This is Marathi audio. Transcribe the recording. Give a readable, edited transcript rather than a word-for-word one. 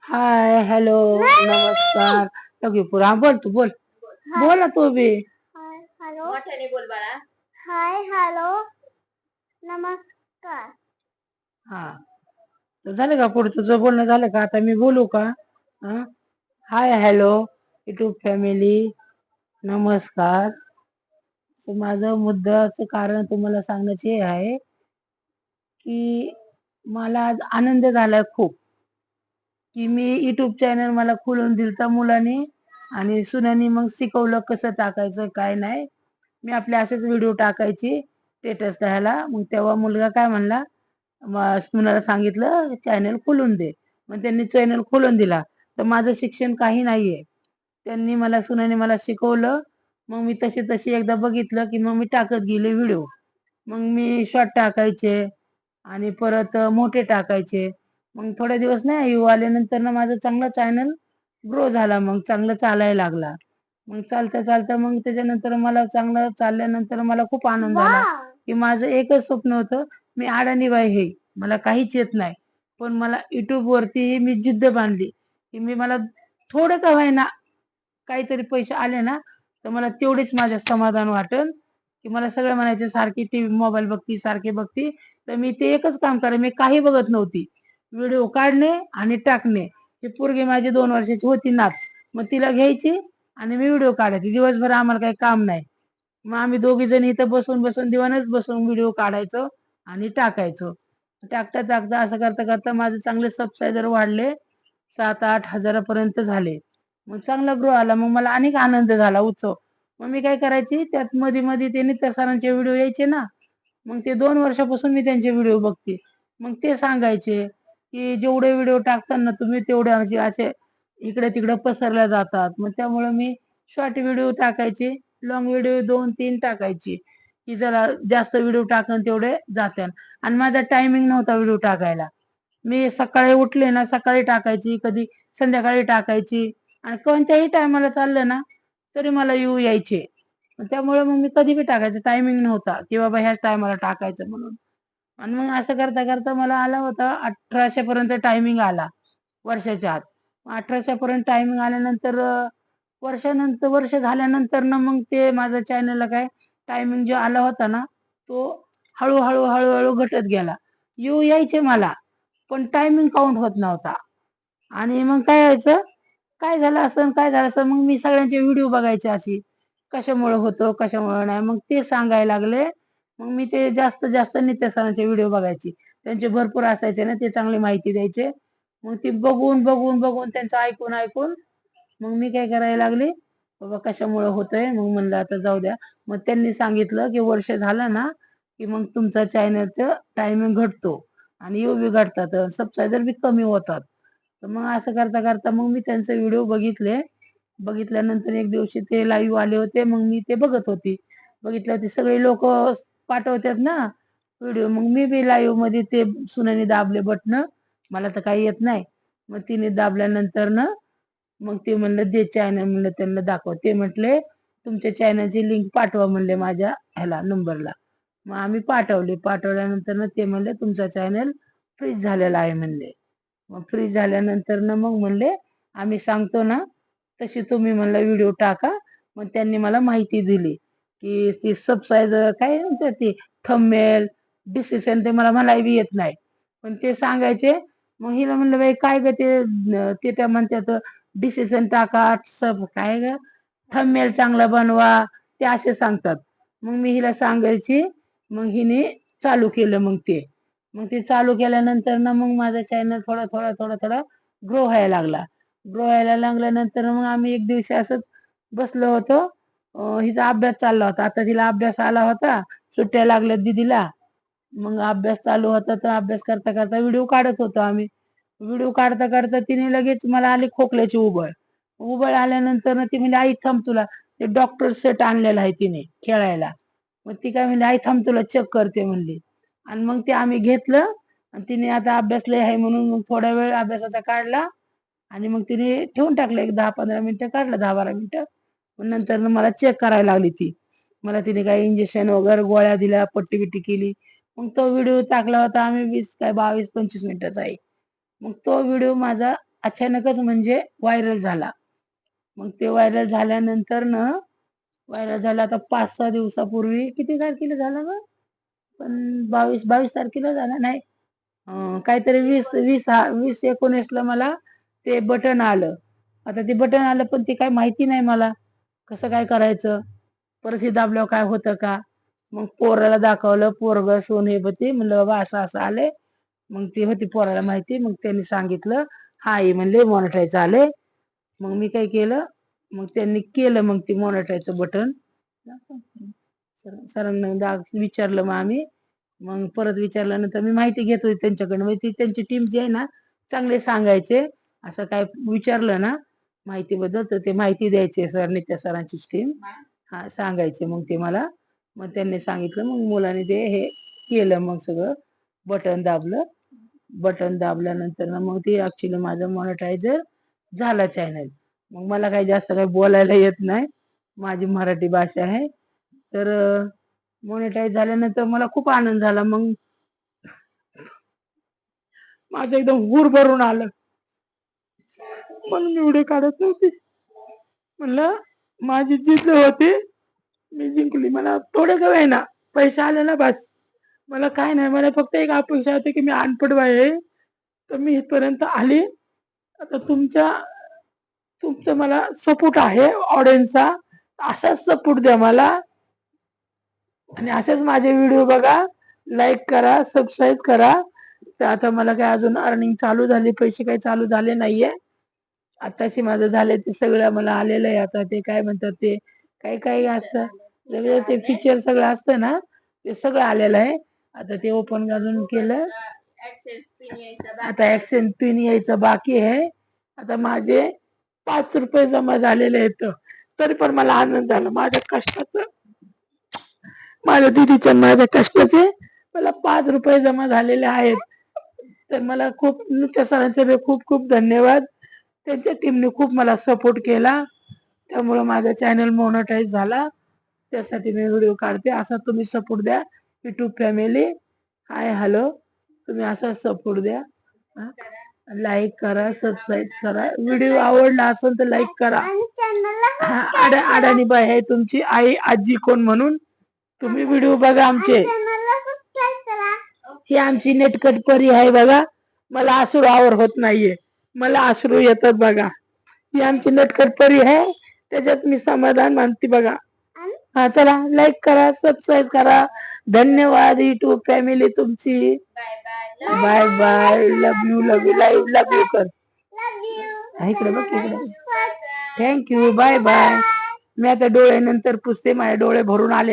हाय हॅलो नमस्कार. ओके पुरा बोल तू बोल. बोल ना तू बी. हाय हॅलो मोठ्याने बोल बाळा. हाय हॅलो नमस्कार. हा तर झालं का पुढे तुझं बोलणं झालं का? आता मी बोलू का? हाय हॅलो युट्यूब फॅमिली नमस्कार. माझं मुद्द्याचं कारण तुम्हाला सांगायचे आहे की मला आज आनंद झालाय खूप की मी युट्यूब चॅनल मला खोलून दिलता मुलांनी आणि सुनानी मग शिकवलं कसं टाकायचं काय नाही. मी आपले असेच व्हिडिओ टाकायची स्टेटस द्यायला. मग तेव्हा मुलगा काय म्हणला, मुलाला सांगितलं चॅनल खोलून दे. मग त्यांनी चॅनल खोलून दिला. तर माझं शिक्षण काही नाहीये. त्यांनी मला सुनाने मला शिकवलं. मग मी तशी तशी एकदा बघितलं की मग मी टाकत गेले व्हिडिओ. मग मी शॉर्ट टाकायचे आणि परत मोठे टाकायचे. मग थोडे दिवस नाही येऊ आल्यानंतर ना माझं चांगलं चॅनल ग्रो झाला. मग चांगलं चालायला लागला. मग चालता चालता मग त्याच्यानंतर मला चांगलं चालल्यानंतर मला खूप आनंद झाला की माझं एकच स्वप्न होतं, मी अडाणी बाई आहे, मला काहीच येत नाही, पण मला युट्यूब वरती मी जिद्द बांधली की मला थोडं का होईना काहीतरी पैसे आले ना तर मला तेवढेच माझं समाधान वाटेल. की मला सगळं म्हणायचे सारखी टीव्ही मोबाईल बघती सारखी बघती. तर मी ते एकच काम करायचे, मी काही बघत नव्हती, व्हिडिओ काढणे आणि टाकणे. ती पोरगी माझी 2 वर्षाची होती नात, मग तिला घ्यायची आणि मी व्हिडिओ काढायची. दिवसभर आम्हाला काही काम नाही, मग आम्ही दोघी जण इथं बसून बसून दिवाणच बसून व्हिडिओ काढायचो आणि टाकायचो. टाकता टाकता असं करता करता माझे चांगले सबस्क्रायबर वाढले, 7-8 हजारापर्यंत झाले. मग चांगला ग्रो आला. मग मला अनेक आनंद झाला, उत्सव. मग मी काय करायची त्यात मध्ये मध्ये ते नित्या सरांचे व्हिडिओ यायचे ना, मग ते 2 वर्षापासून मी त्यांचे व्हिडिओ बघते. मग ते सांगायचे की जेवढे व्हिडिओ टाकताना तुम्ही तेवढे असे इकडे तिकडे पसरल्या जातात. मग त्यामुळे मी शॉर्ट व्हिडिओ टाकायचे, लॉंग व्हिडिओ 2-3 टाकायची की जरा जास्त व्हिडिओ टाकन तेवढे जात्यान. आणि माझा टायमिंग नव्हता व्हिडिओ टाकायला. मी सकाळी उठले ना सकाळी टाकायची, कधी संध्याकाळी टाकायची आणि कोणत्याही टायमाला चाललं ना तरी मला व्ह्यू यायचे. त्यामुळे मग मी कधी बी टाकायचं, टायमिंग नव्हता की बाबा ह्याच टायमाला टाकायचं म्हणून. आणि मग असं करता करता मला आला होता 1800 पर्यंत टायमिंग आला वर्षाच्या आत. 1800 पर्यंत टायमिंग आल्यानंतर वर्षानंतर वर्ष झाल्यानंतर ना मग ते माझ्या चॅनलला काय टायमिंग जो आला होता ना तो हळूहळू हळूहळू घटत गेला. व्ह्यू यायचे मला पण टायमिंग काउंट होत नव्हता. आणि मग काय व्हायचं, काय झालं असं काय झालं असं, मग मी सगळ्यांचे व्हिडिओ बघायचे अशी कशामुळे होतं कशामुळे नाही, मग ते सांगायला लागले. मग मी ते जास्त जास्त नित्य सरांचे व्हिडिओ बघायची, त्यांचे भरपूर असायचे ना, ते चांगली माहिती द्यायचे. मग ती बघून बघून बघून त्यांचं ऐकून ऐकून मग मी काय करायला लागले, बाबा कशामुळे होतंय. मग म्हणलं आता जाऊ द्या. मग त्यांनी सांगितलं की वर्ष झालं ना की मग तुमचा चॅनलचं टायमिंग घटतो आणि व्ह्यू बी घटतात, सबस्क्रायबर बी कमी होतात. तर मग असं करता करता मग मी त्यांचे व्हिडिओ बघितले. बघितल्यानंतर एक दिवशी ते लाईव्ह आले होते, मग मी ते बघत होती. बघितलं होते सगळे लोक पाठवतात ना व्हिडिओ, मग मी बी लाईव्ह मध्ये ते सुनेने दाबले बटन, मला तर काही येत नाही. मग तिने दाबल्यानंतर ना मग ते म्हणलं दे चॅनल, म्हणलं त्यांना दाखव. ते म्हटले तुमच्या चॅनलची लिंक पाठवा म्हणले माझ्या ह्याला नंबरला. मग आम्ही पाठवले. पाठवल्यानंतर ना ते म्हणले तुमचा चॅनल फ्रीज झालेला आहे म्हणले. मग फ्रीज झाल्यानंतर ना मग म्हणले आम्ही सांगतो ना तशी तुम्ही म्हणलं व्हिडिओ टाका. मग त्यांनी मला माहिती दिली की ती सबस्क्रायबर काय म्हणतात ते थंबनेल डिस्क्रिप्शन, ते मला म्हणाय बी येत नाही पण ते सांगायचे. मग हिला म्हणलं बाई काय ग ते त्या म्हणतात डिसिजन टाका, सब काय ग थंबनेल चांगला बनवा, ते असे सांगतात. मग मी हिला सांगायची. मग हिने चालू केलं. मग ते चालू केल्यानंतर ना मग माझा चॅनल थोडा थोडा थोडा थोडा ग्रो व्हायला लागला. ग्रो व्हायला लागल्यानंतर मग आम्ही एक दिवशी असंच बसलो होतो. हिचा अभ्यास चालला होता. आता तिला अभ्यास आला होता, सुट्ट्या लागल्या दीदीला. मग अभ्यास चालू होता तर अभ्यास करता करता व्हिडिओ काढत होतो आम्ही. व्हिडिओ काढता काढता तिने लगेच मला आली खोकल्याची उबळ. उबळ आल्यानंतर ती म्हणजे आई थांब तुला ते डॉक्टर सेट आणलेला आहे तिने खेळायला. मग ती काय म्हणजे आई थांब तुला चेक करते म्हणली. आणि मग ते आम्ही घेतलं आणि तिने आता अभ्यास लय आहे म्हणून मग थोडा वेळ अभ्यासाचा काढला आणि मग तिने ठेवून टाकलं. एक 10-15 मिनिटं काढलं, 10-12 मिनिटं. मग नंतर मला चेक करायला लागली ती. मला तिने काही इंजेक्शन वगैरे गोळ्या दिल्या, पट्टी बिट्टी केली. मग तो व्हिडिओ टाकला होता आम्ही 20 काय 22-25 मिनिटाचा आहे. मग तो व्हिडिओ माझा अचानकच म्हणजे व्हायरल झाला. मग ते व्हायरल झाल्यानंतर ना व्हायरल झाला आता 5-6 दिवसापूर्वी किती तारखेला झाला ग? पण 22 तारखेला झाला नाही. काहीतरी 20-19 ला मला ते बटन आलं. आता ते बटन आलं पण ते काय माहिती नाही मला. कसं काय करायचं? परत हे दाबल्यावर काय होतं का? मग पोराला दाखवलं. पोरगं सोनेपती म्हणलं बाबा असं असं आलंय. मग ती होती पोराला माहिती. मग त्यांनी सांगितलं. हा हे म्हणले मॉनिटाईज आले. मग मी काय केलं? मग त्यांनी केलं मग ते मॉनिटाईजचं बटन. सरांना विचारलं मग आम्ही. मग परत विचारल्यानंतर मी माहिती घेत होती त्यांच्याकडनं. म्हणजे ती त्यांची टीम जी आहे ना चांगले सांगायचे. असं काय विचारलं ना माहितीबद्दल तर ते माहिती द्यायचे सर नित्या सरांची टीम. हा सांगायचे मग ते मला. मग त्यांनी सांगितलं मग मुलाने ते हे केलं मग सगळं बटन दाबलं. बटन दाबल्यानंतर ना मग ते ऍक्च्युली माझं मॉनिटायझर झालं चॅनल. मग मला काही जास्त काही बोलायला येत नाही. माझी मराठी भाषा आहे. तर मॉनिटाईज झाल्यानंतर मला खूप आनंद झाला. मग माझं एकदम हुर भरून आलं. म्हणून व्हिडिओ काढत नव्हती. म्हणलं माझी जिद्द होती मी जिंकली. मला थोडे का होईना पैसे आले ना बस. मला काय नाही. मला फक्त एक अपेक्षा होती की मी अनपढ बाई आहे तर मी इथपर्यंत आली. आता तुमचं मला सपोर्ट आहे ऑडियन्सचा. असाच सपोर्ट द्या मला आणि असेच माझे व्हिडिओ बघा. लाईक करा, सबस्क्राईब करा. तर आता मला काय अजून अर्निंग चालू झाली. पैसे काही चालू झाले नाहीये. आताशी माझं झालंय ते सगळं मला आलेलं आहे. आता ते काय म्हणतात ते काही काही असतं ते फीचर सगळं असतं ना ते सगळं आलेलं आहे. आता ते ओपन करून केलं. आता ऍक्सेंट पिन यायचं बाकी आहे. आता माझे 5 रुपये जमा झालेले आहेत. तरी पण मला आनंद झाला. माझ्या कष्टाचं माझ्या दिदीच्या माझ्या कष्टाचे मला 5 रुपये जमा झालेले आहेत. तर मला खूप नित्या सरांचे खूप खूप धन्यवाद. त्यांच्या टीमने खूप मला सपोर्ट केला. त्यामुळं माझा चॅनल मॉनिटाईज झाला. त्यासाठी मी व्हिडिओ काढते. असा तुम्ही सपोर्ट द्या युट्यूब फॅमिली. हाय हॅलो तुम्ही असा सपोर्ट द्या. लाईक करा, सबस्क्राईब करा. व्हिडिओ आवडला असेल तर लाईक करा. अडाणी बाई आहे तुमची आई आजी कोण म्हणून तुम्ही व्हिडिओ बघा आमचे. ही आमची नेटकट परी आहे बघा. मला अश्रू आवर होत नाहीये. मला अश्रू येतात बघा. ही आमची नटकट परी आहे. त्याच्यात मी समाधान मानते बघा. हा चला लाईक करा, सबस्क्राईब करा. धन्यवाद युट्यूब फॅमिली तुमची. Bye bye. Love you love you love you कर. इकडे बघ इकडे. Thank you bye bye. मी आता डोळे नंतर पुसते. माझे डोळे भरून आले.